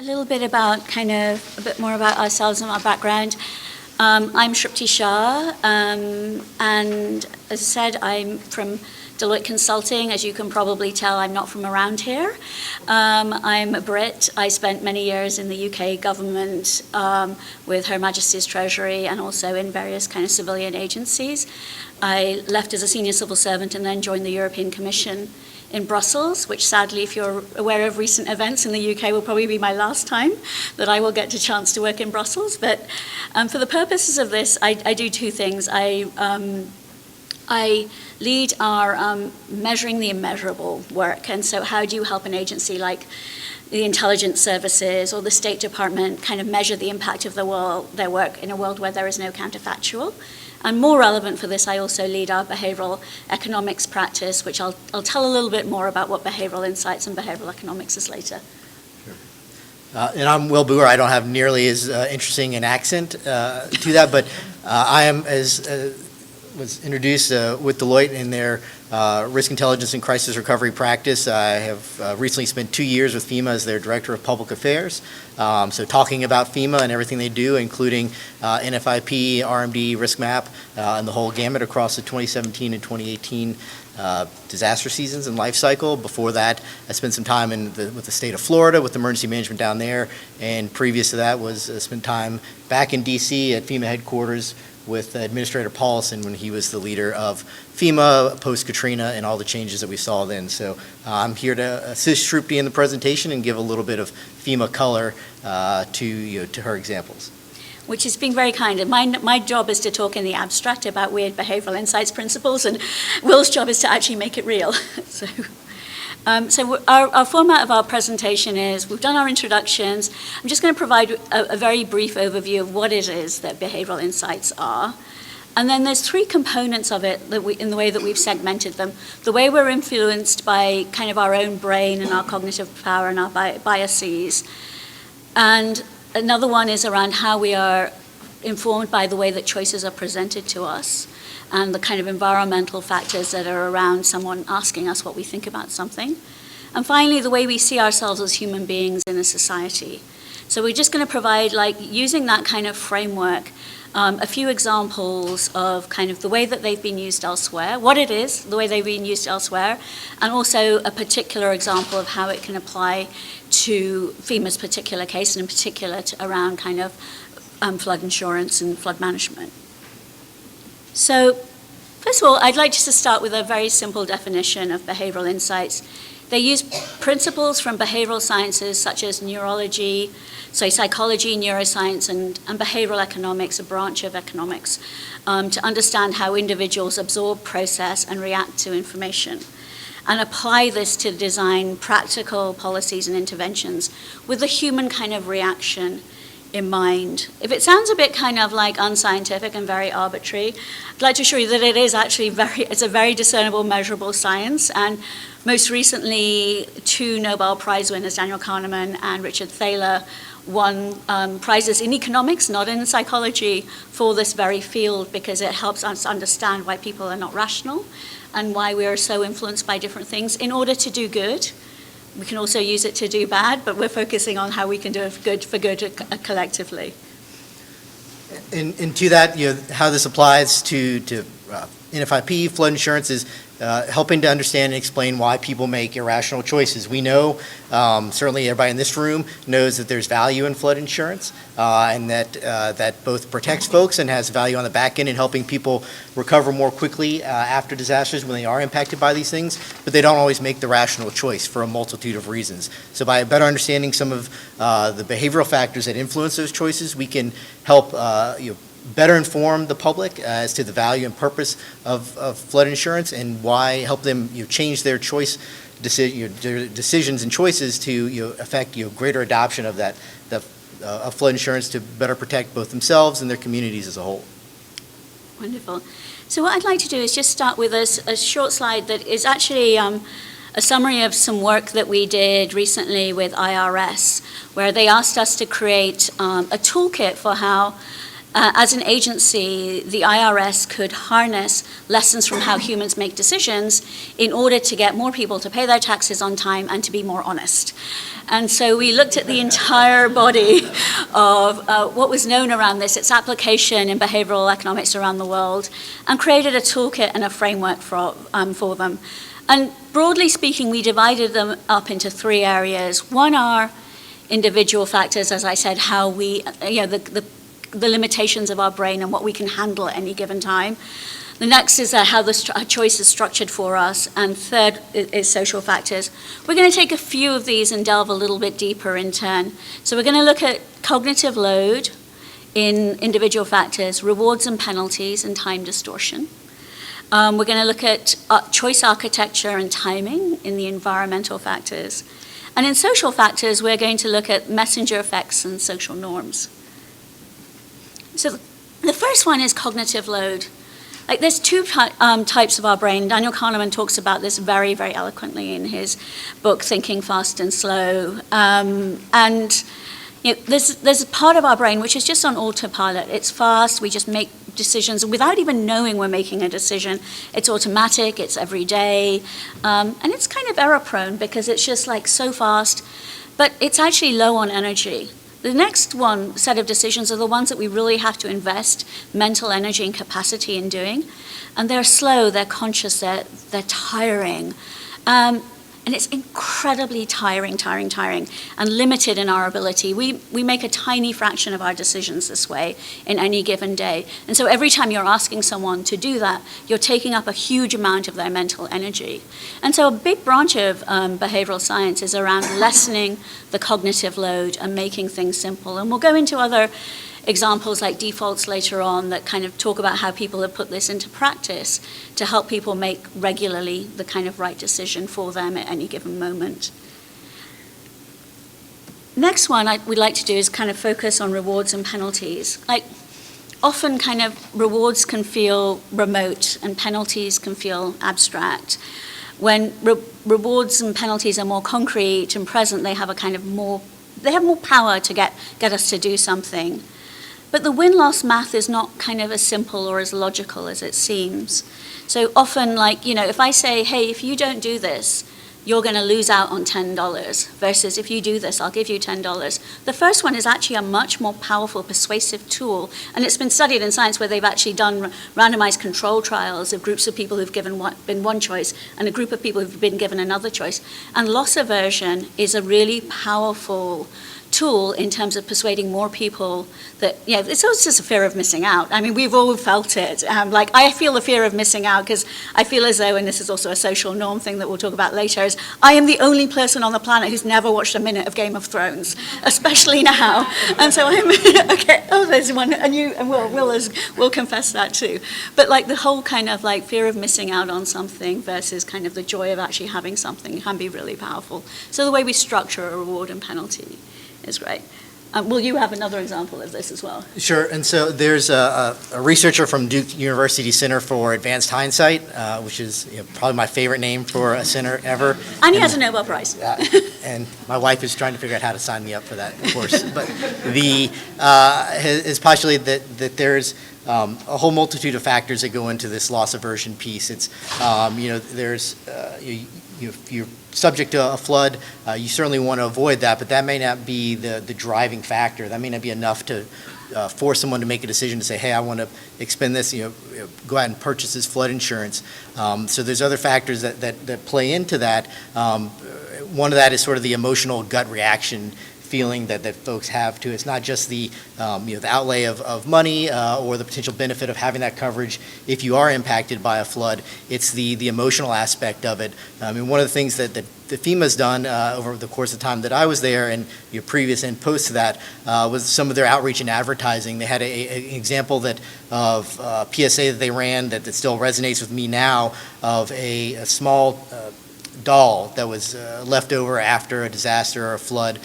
A little bit about a bit more about ourselves and our background. I'm Shrupti Shah, and as I said, I'm from Deloitte Consulting. As you can probably tell, I'm not from around here. I'm a Brit. I spent many years in the UK government with Her Majesty's Treasury and also in various kind of civilian agencies. I left as a senior civil servant and then joined the European Commission in Brussels, which sadly, if you're aware of recent events in the UK, will probably be my last time that I will get a chance to work in Brussels. But for the purposes of this, I do two things. I lead our measuring the immeasurable work. And so how do you help an agency like the intelligence services or the State Department kind of measure the impact of their work in a world where there is no counterfactual? And more relevant for this, I also lead our behavioral economics practice, which I'll tell a little bit more about what behavioral insights and behavioral economics is later. Sure. And I'm Will Boer. I don't have nearly as interesting an accent to that, but I am, as was introduced with Deloitte in their risk intelligence and crisis recovery practice. I have recently spent 2 years with FEMA as their Director of Public Affairs. So talking about FEMA and everything they do, including NFIP, RMD, risk map, and the whole gamut across the 2017 and 2018 disaster seasons and life cycle. Before that, I spent some time with the state of Florida with emergency management down there, and previous to that was spent time back in DC at FEMA headquarters with Administrator Paulson when he was the leader of FEMA post-Katrina and all the changes that we saw then. So I'm here to assist Shrupti in the presentation and give a little bit of FEMA color to her examples. Which is being very kind. And my job is to talk in the abstract about weird behavioral insights principles, and Will's job is to actually make it real. So our format of our presentation is, we've done our introductions. I'm just going to provide a very brief overview of what it is that behavioral insights are. And then there's three components of it that in the way that we've segmented them. The way we're influenced by kind of our own brain and our cognitive power and our biases. And another one is around how we are informed by the way that choices are presented to us, and the kind of environmental factors that are around someone asking us what we think about something. And finally, the way we see ourselves as human beings in a society. So we're just going to provide, using that kind of framework, a few examples of kind of the way that they've been used elsewhere, what it is, the way they've been used elsewhere, and also a particular example of how it can apply to FEMA's particular case, and in particular around kind of flood insurance and flood management. So, first of all, I'd like just to start with a very simple definition of behavioral insights. They use principles from behavioral sciences such as psychology, neuroscience, and behavioral economics, a branch of economics, to understand how individuals absorb, process, and react to information, and apply this to design practical policies and interventions with the human kind of reaction in mind. If it sounds a bit kind of like unscientific and very arbitrary, I'd like to assure you that it is actually it's a very discernible, measurable science. And most recently, 2 Nobel Prize winners, Daniel Kahneman and Richard Thaler, won prizes in economics, not in psychology, for this very field, because it helps us understand why people are not rational and why we are so influenced by different things in order to do good. We can also use it to do bad, but we're focusing on how we can do good for good collectively. And to that, how this applies to NFIP, flood insurance, is helping to understand and explain why people make irrational choices. We know, certainly everybody in this room knows that there's value in flood insurance, and that both protects folks and has value on the back end in helping people recover more quickly after disasters when they are impacted by these things, but they don't always make the rational choice for a multitude of reasons. So by better understanding some of the behavioral factors that influence those choices, we can help better inform the public as to the value and purpose of flood insurance, and why help them change their their decisions and choices to affect greater adoption of of flood insurance to better protect both themselves and their communities as a whole. Wonderful. So what I'd like to do is just start with a short slide that is actually a summary of some work that we did recently with IRS, where they asked us to create a toolkit for how as an agency, the IRS could harness lessons from how humans make decisions in order to get more people to pay their taxes on time and to be more honest. And so we looked at the entire body of what was known around this, its application in behavioral economics around the world, and created a toolkit and a framework for them. And broadly speaking, we divided them up into 3 areas. One are individual factors, as I said, how we, the limitations of our brain and what we can handle at any given time. The next is how the choice is structured for us. And third is social factors. We're going to take a few of these and delve a little bit deeper in turn. So we're going to look at cognitive load in individual factors, rewards and penalties, and time distortion. We're going to look at choice architecture and timing in the environmental factors. And in social factors, we're going to look at messenger effects and social norms. So the first one is cognitive load. Like there's 2 types of our brain. Daniel Kahneman talks about this very, very eloquently in his book, Thinking Fast and Slow. There's a part of our brain which is just on autopilot. It's fast, we just make decisions without even knowing we're making a decision. It's automatic, it's every day, and it's kind of error prone because it's just like so fast, but it's actually low on energy. The next set of decisions are the ones that we really have to invest mental energy and capacity in doing, and they're slow, they're conscious, they're tiring. And it's incredibly tiring, and limited in our ability. We make a tiny fraction of our decisions this way in any given day. And so every time you're asking someone to do that, you're taking up a huge amount of their mental energy. And so a big branch of behavioral science is around lessening the cognitive load and making things simple. And we'll go into other examples like defaults later on that kind of talk about how people have put this into practice to help people make regularly the kind of right decision for them at any given moment. Next one we'd like to do is kind of focus on rewards and penalties. Like often kind of rewards can feel remote and penalties can feel abstract. When rewards and penalties are more concrete and present, they have more power to get us to do something. But the win-loss math is not kind of as simple or as logical as it seems. So often, if I say, hey, if you don't do this, you're going to lose out on $10, versus if you do this, I'll give you $10. The first one is actually a much more powerful, persuasive tool, and it's been studied in science where they've actually done randomized control trials of groups of people who've been one choice and a group of people who've been given another choice. And loss aversion is a really powerful tool in terms of persuading more people that, it's always just a fear of missing out. I mean, we've all felt it. I feel the fear of missing out because I feel as though, and this is also a social norm thing that we'll talk about later, is I am the only person on the planet who's never watched a minute of Game of Thrones, especially now. And so I'm, okay, there's one, and we'll confess that too. But the whole kind of fear of missing out on something versus kind of the joy of actually having something can be really powerful. So the way we structure a reward and penalty is great. Will you have another example of this as well? Sure, and so there's a researcher from Duke University Center for Advanced Hindsight, which is probably my favorite name for a center ever. And he has a Nobel Prize. And my wife is trying to figure out how to sign me up for that, of course. But has postulated that there's a whole multitude of factors that go into this loss aversion piece. It's, there's, if you're subject to a flood, you certainly want to avoid that, but that may not be the driving factor. That may not be enough to force someone to make a decision to say, hey, I want to expend this, go out and purchase this flood insurance. So there's other factors that play into that. One of that is sort of the emotional gut reaction feeling that folks have to it. It's not just the the outlay of money or the potential benefit of having that coverage if you are impacted by a flood. It's the emotional aspect of it. I mean, one of the things that FEMA's done over the course of the time that I was there, and your previous and post to that, was some of their outreach and advertising. They had an example of PSA that they ran that still resonates with me now, of a small doll that was left over after a disaster or a flood,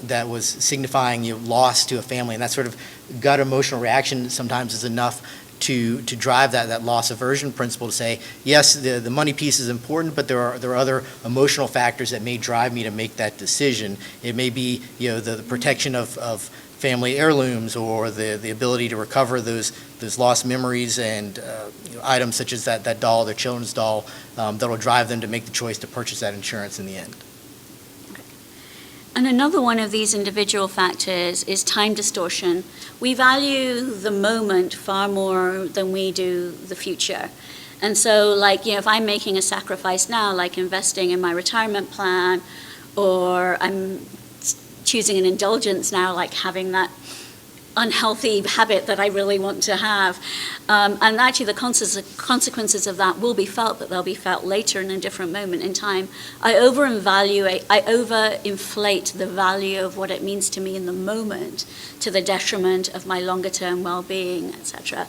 that was signifying loss to a family. And that sort of gut emotional reaction sometimes is enough to drive that loss aversion principle to say, yes, the money piece is important, but there are other emotional factors that may drive me to make that decision. It may be the protection of family heirlooms or the ability to recover those lost memories and items such as that doll, their children's doll, that'll drive them to make the choice to purchase that insurance in the end. And another one of these individual factors is time distortion. We value the moment far more than we do the future. And so, like, if I'm making a sacrifice now, like investing in my retirement plan, or I'm choosing an indulgence now, like having that unhealthy habit that I really want to have. And actually the consequences of that will be felt, but they'll be felt later in a different moment in time. I overinflate the value of what it means to me in the moment to the detriment of my longer term well-being, etc.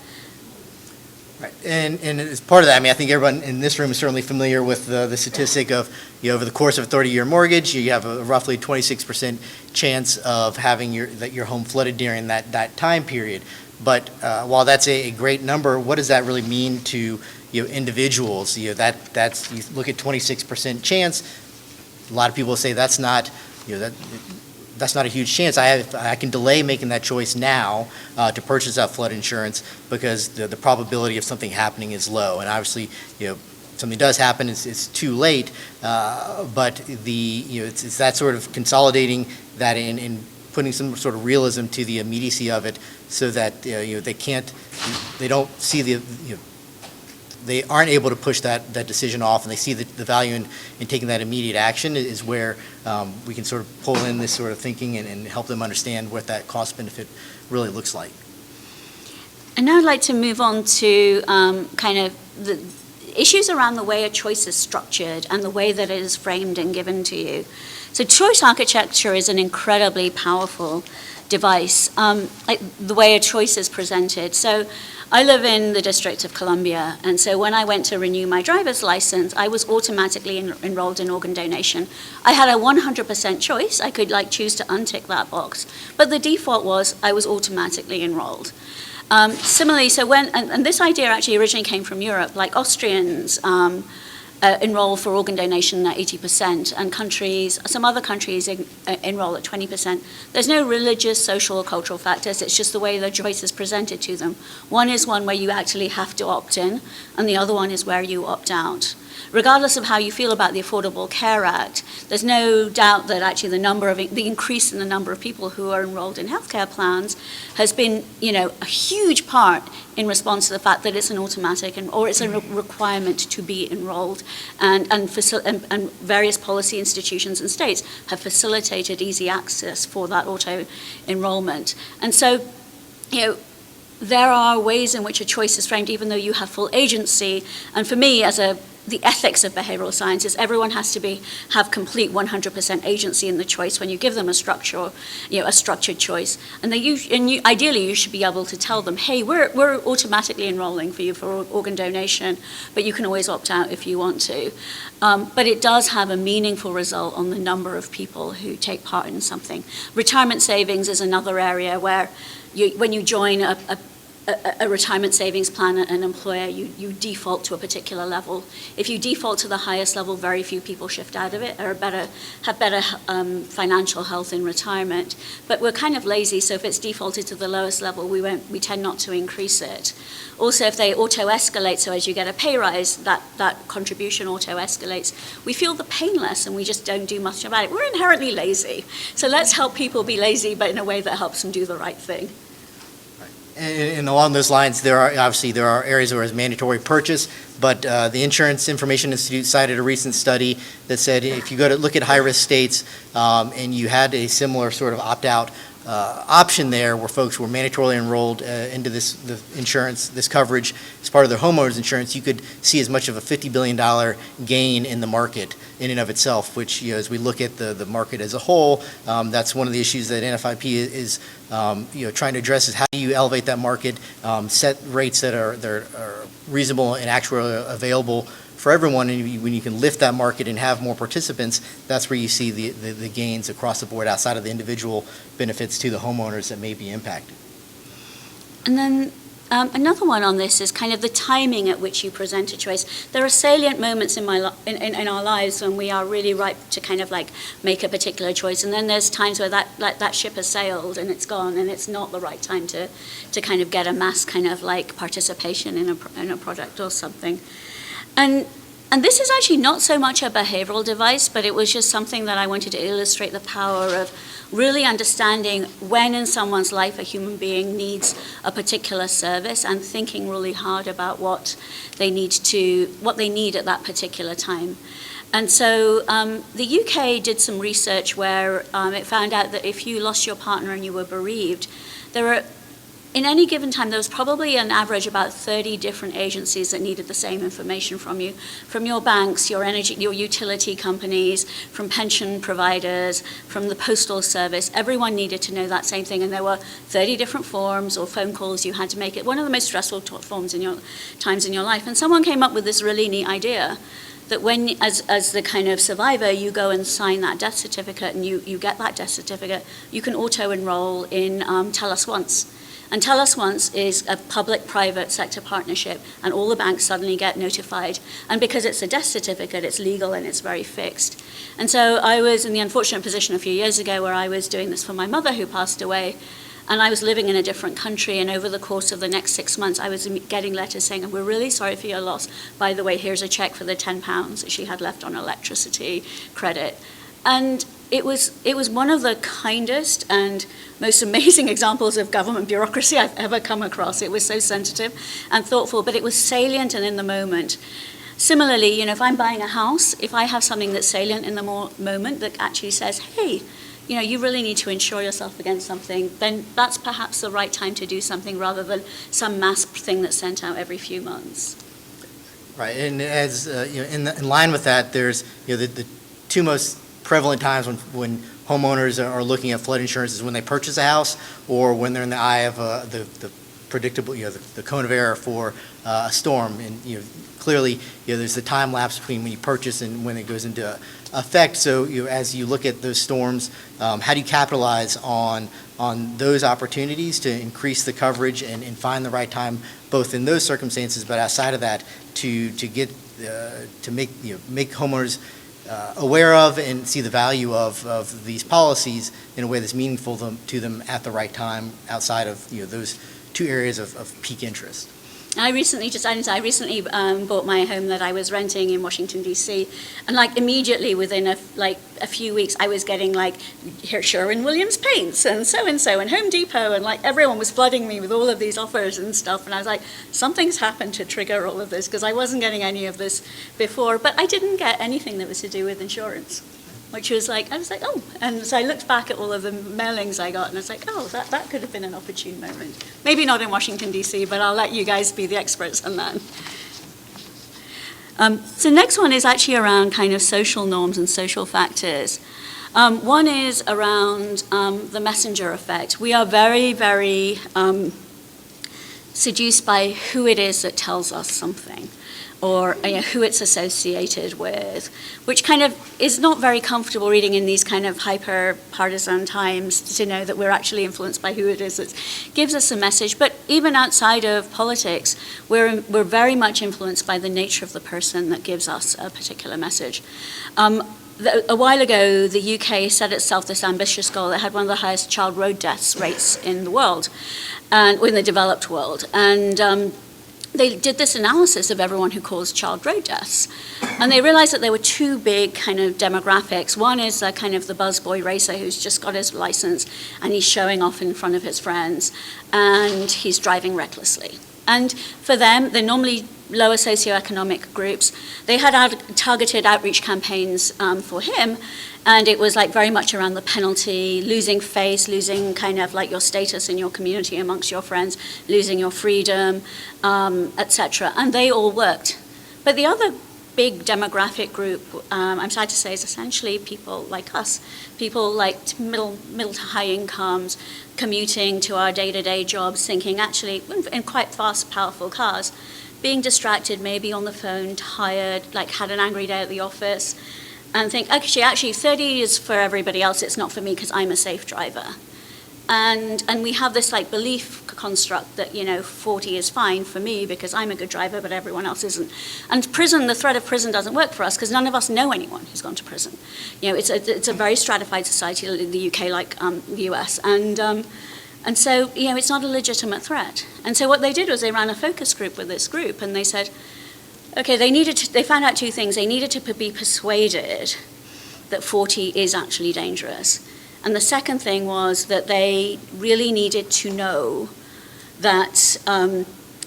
Right. And as part of that, I mean, I think everyone in this room is certainly familiar with the statistic of, over the course of a 30-year mortgage, you have a roughly 26% chance of having your home flooded during that time period. But while that's a great number, what does that really mean to individuals? That's you look at 26% chance. A lot of people say that's not that's not a huge chance. I can delay making that choice now to purchase that flood insurance because the probability of something happening is low. And obviously, something does happen, it's too late. But it's that sort of consolidating that in putting some sort of realism to the immediacy of it, so that they don't see they aren't able to push that decision off, and they see the value in taking that immediate action is where we can sort of pull in this sort of thinking and help them understand what that cost benefit really looks like. And now I'd like to move on to kind of the issues around the way a choice is structured and the way that it is framed and given to you. So choice architecture is an incredibly powerful device, like the way a choice is presented. So I live in the District of Columbia, and so when I went to renew my driver's license, I was automatically enrolled in organ donation. I had a 100% choice. I could choose to untick that box, but the default was I was automatically enrolled. Similarly, so and this idea actually originally came from Europe, like Austrians enroll for organ donation at 80%, and some other countries enroll at 20%. There's no religious, social, or cultural factors. It's just the way the choice is presented to them. One is one where you actually have to opt in, and the other one is where you opt out. Regardless of how you feel about the Affordable Care Act, there's no doubt that actually the increase in the number of people who are enrolled in healthcare plans has been, a huge part in response to the fact that it's an automatic or it's a requirement to be enrolled, and various policy institutions and states have facilitated easy access for that auto enrollment. And so, there are ways in which a choice is framed, even though you have full agency. And for me, the ethics of behavioral science is everyone has to have complete 100% agency in the choice when you give them a structured choice. And ideally, you should be able to tell them, hey, we're automatically enrolling for you for organ donation, but you can always opt out if you want to. But it does have a meaningful result on the number of people who take part in something. Retirement savings is another area where when you join a retirement savings plan at an employer, you default to a particular level. If you default to the highest level, very few people shift out of it or have better financial health in retirement. But we're kind of lazy, so if it's defaulted to the lowest level, we tend not to increase it. Also, if they auto-escalate, so as you get a pay rise, that contribution auto-escalates, we feel the pain less and we just don't do much about it. We're inherently lazy. So let's help people be lazy, but in a way that helps them do the right thing. And along those lines, there are areas where it's mandatory purchase, but the Insurance Information Institute cited a recent study that said if you go to look at high-risk states and you had a similar sort of opt-out option there where folks were mandatorily enrolled into the insurance, this coverage as part of their homeowners insurance, you could see as much of a $50 billion gain in the market in and of itself, which, as we look at the market as a whole, that's one of the issues that NFIP is trying to address, is how do you elevate that market, set rates that are reasonable and actually available for everyone, and when you can lift that market and have more participants, that's where you see the gains across the board outside of the individual benefits to the homeowners that may be impacted. And then Another one on this is kind of the timing at which you present a choice. There are salient moments in our lives when we are really ripe to kind of like make a particular choice, and then there's times where that ship has sailed and it's gone, and it's not the right time to kind of get a mass kind of like participation in a project or something. And this is actually not so much a behavioral device, but it was just something that I wanted to illustrate the power of really understanding when in someone's life a human being needs a particular service and thinking really hard about what they need at that particular time. And so the UK did some research where it found out that if you lost your partner and you were bereaved, in any given time, there was probably an average about 30 different agencies that needed the same information from you, from your banks, your energy, your utility companies, from pension providers, from the postal service. Everyone needed to know that same thing, and there were 30 different forms or phone calls you had to make. It one of the most stressful times in your life. And someone came up with this really neat idea that when, as the kind of survivor, you go and sign that death certificate and you get that death certificate, you can auto-enroll in Tell Us Once. And Tell Us Once is a public-private sector partnership, and all the banks suddenly get notified. And because it's a death certificate, it's legal and it's very fixed. And so I was in the unfortunate position a few years ago where I was doing this for my mother who passed away, and I was living in a different country, and over the course of the next 6 months, I was getting letters saying, we're really sorry for your loss. By the way, here's a check for the £10 that she had left on electricity credit. And it was one of the kindest and most amazing examples of government bureaucracy I've ever come across. It was so sensitive and thoughtful, but it was salient and in the moment. Similarly, if I'm buying a house, if I have something that's salient in the moment that actually says, hey, you really need to insure yourself against something, then that's perhaps the right time to do something rather than some mass thing that's sent out every few months. Right, and as in line with that, there's the two most prevalent times when homeowners are looking at flood insurance is when they purchase a house or when they're in the eye of the predictable, the cone of error for a storm. And clearly, there's the time lapse between when you purchase and when it goes into effect. So as you look at those storms, how do you capitalize on those opportunities to increase the coverage and find the right time, both in those circumstances, but outside of that, to make homeowners aware of and see the value of these policies in a way that's meaningful to them at the right time outside of those two areas of peak interest. I recently bought my home that I was renting in Washington, D.C., and immediately within a few weeks I was getting here Sherwin-Williams paints and so and Home Depot, and everyone was flooding me with all of these offers and stuff, and I was like, something's happened to trigger all of this, because I wasn't getting any of this before, but I didn't get anything that was to do with insurance. Which was oh, and so I looked back at all of the mailings I got, and I was like, oh, that could have been an opportune moment. Maybe not in Washington, D.C., but I'll let you guys be the experts on that. So next one is actually around kind of social norms and social factors. One is around the messenger effect. We are very, very seduced by who it is that tells us something, or who it's associated with, which kind of is not very comfortable reading in these kind of hyper-partisan times to know that we're actually influenced by who it is that gives us a message. But even outside of politics, we're very much influenced by the nature of the person that gives us a particular message. A while ago, the UK set itself this ambitious goal. It had one of the highest child road deaths rates in the world, and in the developed world. And they did this analysis of everyone who caused child road deaths. And they realized that there were two big kind of demographics. One is kind of the buzzboy racer who's just got his license and he's showing off in front of his friends and he's driving recklessly. And for them, they're normally lower socioeconomic groups. They had targeted outreach campaigns for him, and it was very much around the penalty, losing face, losing kind of your status in your community amongst your friends, losing your freedom, etc. And they all worked. But the other big demographic group, I'm sad to say, is essentially people like us, people middle to high incomes, commuting to our day-to-day jobs, thinking actually in quite fast, powerful cars, being distracted, maybe on the phone, tired, had an angry day at the office, and think, actually 30 is for everybody else, it's not for me because I'm a safe driver. And we have this like belief construct that, 40 is fine for me because I'm a good driver, but everyone else isn't. And prison, the threat of prison doesn't work for us because none of us know anyone who's gone to prison. It's a very stratified society in the UK, like the US. And so, it's not a legitimate threat. And so what they did was they ran a focus group with this group, and they said, okay, they found out two things. They needed to be persuaded that 40 is actually dangerous. And the second thing was that they really needed to know that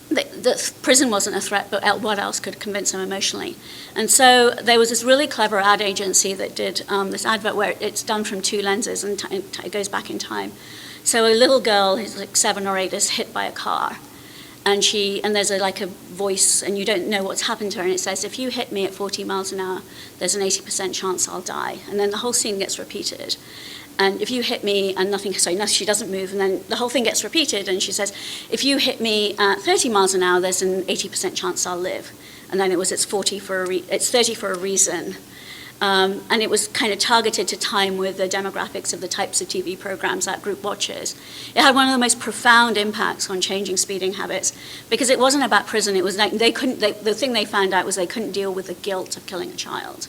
that prison wasn't a threat, but what else could convince them emotionally. And so there was this really clever ad agency that did this advert where it's done from two lenses, and it goes back in time. So a little girl who's like 7 or 8 is hit by a car, and there's a voice, and you don't know what's happened to her, and it says, if you hit me at 40 miles an hour, there's an 80% chance I'll die. And then the whole scene gets repeated. And if you hit me and she doesn't move, and then the whole thing gets repeated, and she says, if you hit me at 30 miles an hour, there's an 80% chance I'll live. And then it's 30 for a reason. And it was kind of targeted to time with the demographics of the types of TV programs that group watches. It had one of the most profound impacts on changing speeding habits because it wasn't about prison. It was like the thing they found out was they couldn't deal with the guilt of killing a child.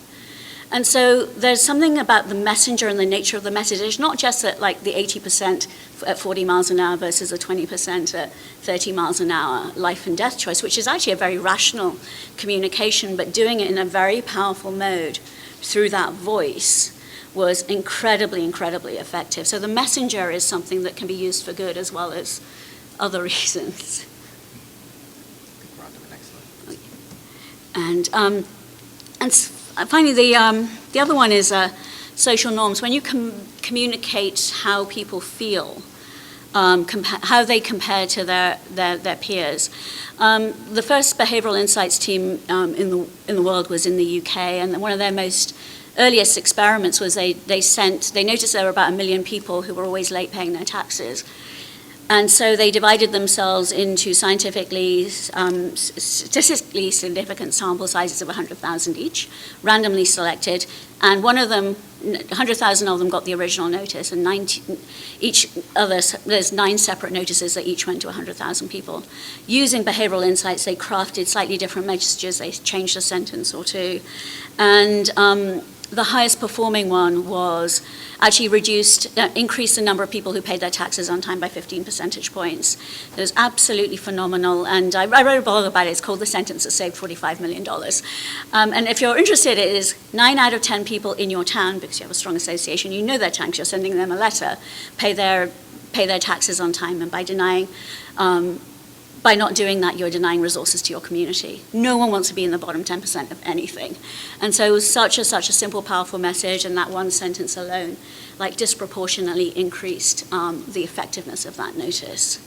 And so there's something about the messenger and the nature of the message. It's not just that like the 80% at 40 miles an hour versus the 20% at 30 miles an hour life and death choice, which is actually a very rational communication, but doing it in a very powerful mode through that voice was incredibly, incredibly effective. So the messenger is something that can be used for good as well as other reasons. We're on to the next one. And finally, the other one is social norms. When you communicate how people feel, how they compare to their peers. The first behavioural insights team in the world was in the UK, and one of their most earliest experiments was they noticed there were about 1 million people who were always late paying their taxes. And so they divided themselves into statistically significant sample sizes of 100,000 each, randomly selected, and 100,000 of them got the original notice, and there's 9 separate notices that each went to 100,000 people. Using behavioral insights, they crafted slightly different messages. They changed a sentence or two, and the highest performing one was actually increased the number of people who paid their taxes on time by 15 percentage points. It was absolutely phenomenal, and I wrote a blog about it. It's called The Sentence That Saved $45 Million. And if you're interested, it is 9 out of 10 people in your town, because you have a strong association, you know their town, 'cause you're sending them a letter, pay their taxes on time, and by not doing that, you're denying resources to your community. No one wants to be in the bottom 10% of anything. And so it was such a simple, powerful message, and that one sentence alone, disproportionately increased the effectiveness of that notice.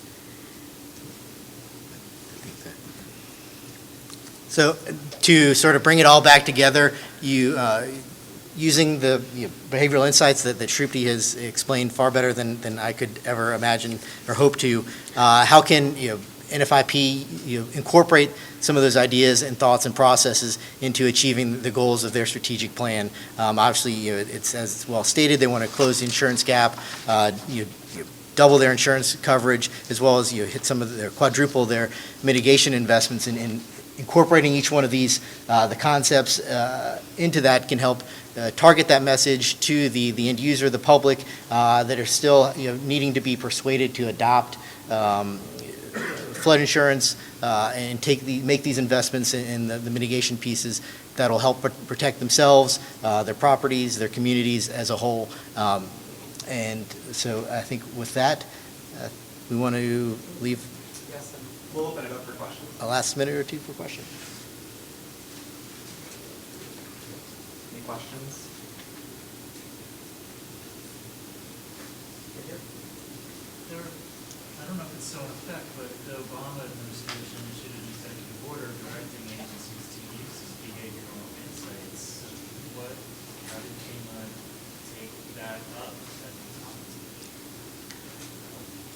So to sort of bring it all back together, using the behavioral insights that Shrupti has explained far better than I could ever imagine or hope to, how can NFIP incorporate some of those ideas and thoughts and processes into achieving the goals of their strategic plan? Obviously, it's as well stated, they want to close the insurance gap, double their insurance coverage, as well as hit quadruple their mitigation investments. In incorporating each one of these, the concepts into that can help target that message to the end user, the public, that are still needing to be persuaded to adopt flood insurance and make these investments in the mitigation pieces that'll help protect themselves, their properties, their communities as a whole. And so I think with that, we want to leave. Yes, and we'll open it up for questions. A last minute or two for questions. Any questions? Right here. I don't know if it's still in effect, but the Obama administration issued an executive order directing agencies to use behavioral insights. How did FEMA take that up?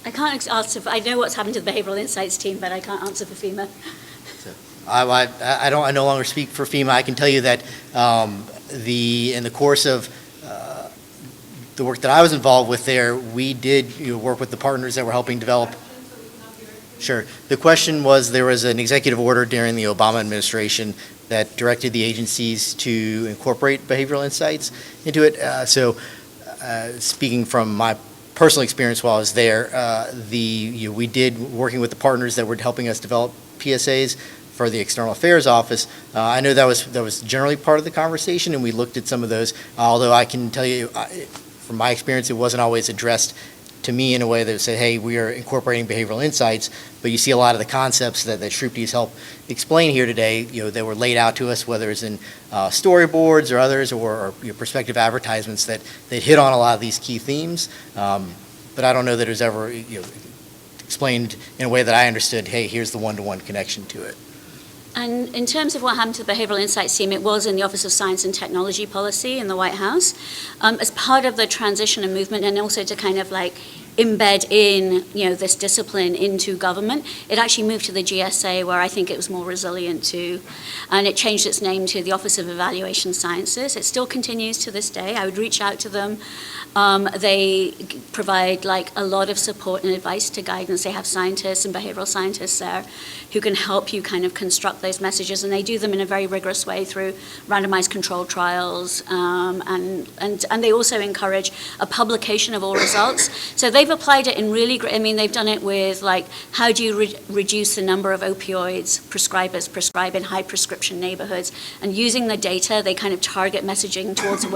I can't answer. I know what's happened to the Behavioural Insights team, but I can't answer for FEMA. So, I no longer speak for FEMA. I can tell you that in the course of the work that I was involved with there, we did work with the partners that were helping develop. Sure. The question was, there was an executive order during the Obama administration that directed the agencies to incorporate behavioral insights into it. Speaking from my personal experience while I was there, we did, working with the partners that were helping us develop PSAs for the External Affairs Office. I know that was generally part of the conversation, and we looked at some of those, although I can tell you, from my experience, it wasn't always addressed to me in a way that said, hey, we are incorporating behavioral insights, but you see a lot of the concepts that Shrupti has helped explain here today, that were laid out to us, whether it's in storyboards or others, or prospective advertisements that hit on a lot of these key themes. But I don't know that it was ever explained in a way that I understood, hey, here's the one-to-one connection to it. And in terms of what happened to the Behavioural Insights team, it was in the Office of Science and Technology Policy in the White House as part of the transition and movement, and also to kind of like embed in, this discipline into government. It actually moved to the GSA, where I think it was more resilient to, and it changed its name to the Office of Evaluation Sciences. It still continues to this day. I would reach out to them. They provide like a lot of support and advice to guidance. They have scientists and behavioral scientists there who can help you kind of construct those messages, and they do them in a very rigorous way through randomized controlled trials, and they also encourage a publication of all results. So they've applied it in really great, they've done it with like, how do you reduce the number of opioids prescribers prescribe in high prescription neighborhoods, and using the data, they kind of target messaging towards the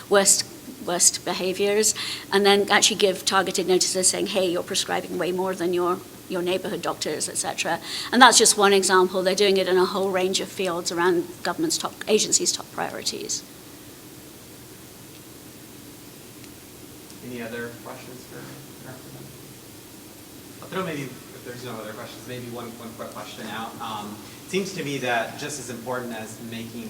worst behaviors, and then actually give targeted notices saying, hey, you're prescribing way more than your neighborhood doctors, etc. And that's just one example. They're doing it in a whole range of fields around government's agencies' top priorities. Any other questions for Dr. I'll throw maybe, if there's no other questions, maybe one quick question out. It seems to me that just as important as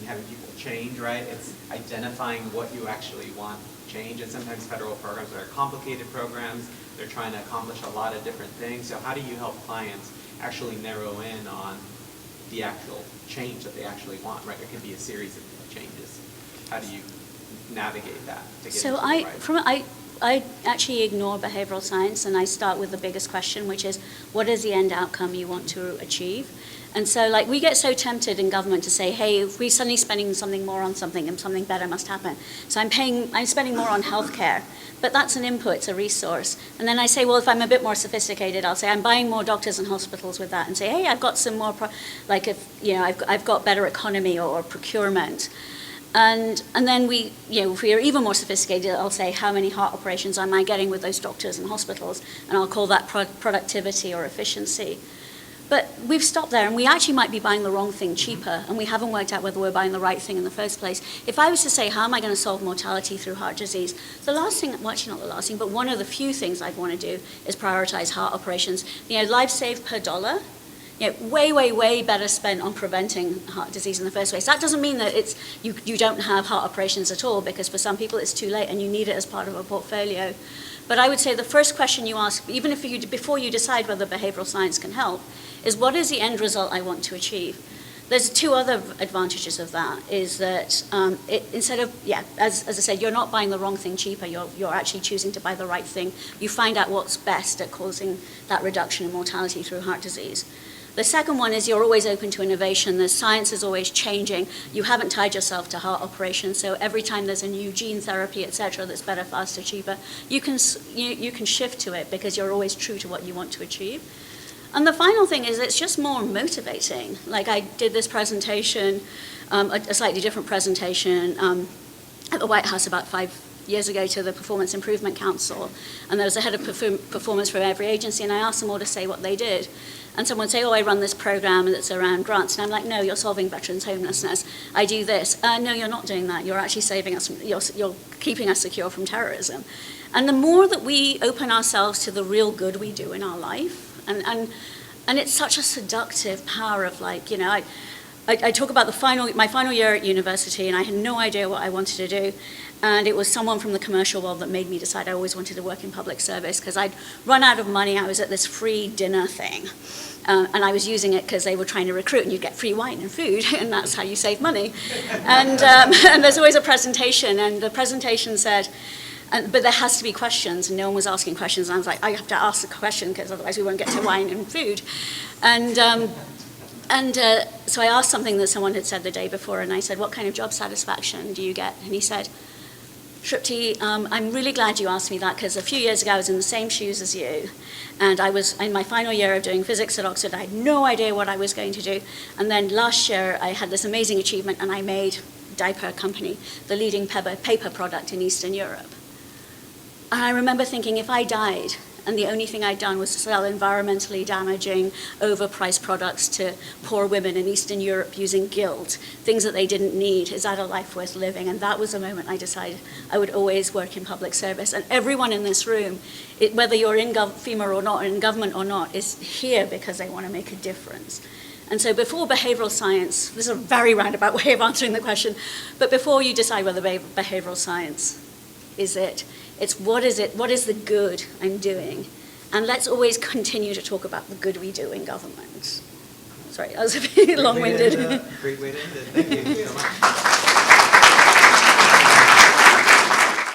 having people change, right, it's identifying what you actually want change. And sometimes federal programs are complicated programs. They're trying to accomplish a lot of different things. So how do you help clients actually narrow in on the actual change that they actually want, right? It could be a series of changes. How do you navigate that to get So I actually ignore behavioral science, and I start with the biggest question, which is, what is the end outcome you want to achieve? And so, like, we get so tempted in government to say, hey, if we're suddenly spending something more on something, and something better must happen. So I'm spending more on healthcare, but that's an input, it's a resource. And then I say, well, if I'm a bit more sophisticated, I'll say I'm buying more doctors and hospitals with that, and say, hey, I've got some more, I've got better economy or procurement. And then if we are even more sophisticated, I'll say, how many heart operations am I getting with those doctors and hospitals? And I'll call that productivity or efficiency. But we've stopped there, and we actually might be buying the wrong thing cheaper, and we haven't worked out whether we're buying the right thing in the first place. If I was to say, how am I going to solve mortality through heart disease? The last thing, well, actually not the last thing, but one of the few things I'd want to do is prioritize heart operations. Lives saved per dollar, way, way, way better spent on preventing heart disease in the first place. That doesn't mean that you don't have heart operations at all, because for some people it's too late and you need it as part of a portfolio. But I would say the first question you ask, even before you decide whether behavioral science can help, is what is the end result I want to achieve? There's two other advantages of that, is that instead of, as I said, you're not buying the wrong thing cheaper, you're actually choosing to buy the right thing. You find out what's best at causing that reduction in mortality through heart disease. The second one is you're always open to innovation. The science is always changing. You haven't tied yourself to heart operations, so every time there's a new gene therapy, et cetera, that's better, faster, cheaper, you can shift to it because you're always true to what you want to achieve. And the final thing is it's just more motivating. Like, I did this presentation, a slightly different presentation at the White House about 5 years ago to the Performance Improvement Council, and there was a head of performance from every agency, and I asked them all to say what they did. And someone would say, oh, I run this program that's around grants. And I'm like, no, you're solving veterans' homelessness. I do this. No, you're not doing that. You're actually saving us you're keeping us secure from terrorism. And the more that we open ourselves to the real good we do in our life, and it's such a seductive power of, like, I talk about my final year at university, and I had no idea what I wanted to do. And it was someone from the commercial world that made me decide I always wanted to work in public service, because I'd run out of money. I was at this free dinner thing, and I was using it because they were trying to recruit, and you get free wine and food, and that's how you save money. And there's always a presentation, and the presentation said, But there has to be questions, and no one was asking questions. And I was like, I have to ask the question because otherwise we won't get to wine and food. So I asked something that someone had said the day before, and I said, what kind of job satisfaction do you get? And he said, Shrupti, I'm really glad you asked me that because a few years ago I was in the same shoes as you, and I was in my final year of doing physics at Oxford. I had no idea what I was going to do, and then last year I had this amazing achievement, and I made Diaper Company, the leading paper product in Eastern Europe. And I remember thinking, if I died, and the only thing I'd done was to sell environmentally damaging, overpriced products to poor women in Eastern Europe using guilt, things that they didn't need, is that a life worth living? And that was the moment I decided I would always work in public service. And everyone in this room, whether you're in FEMA or not, in government or not, is here because they want to make a difference. And so before behavioral science, this is a very roundabout way of answering the question, but before you decide whether behavioral science is it, it's what is the good I'm doing? And let's always continue to talk about the good we do in government. Sorry, I was a bit long-winded. Great way to end it. Thank you so much.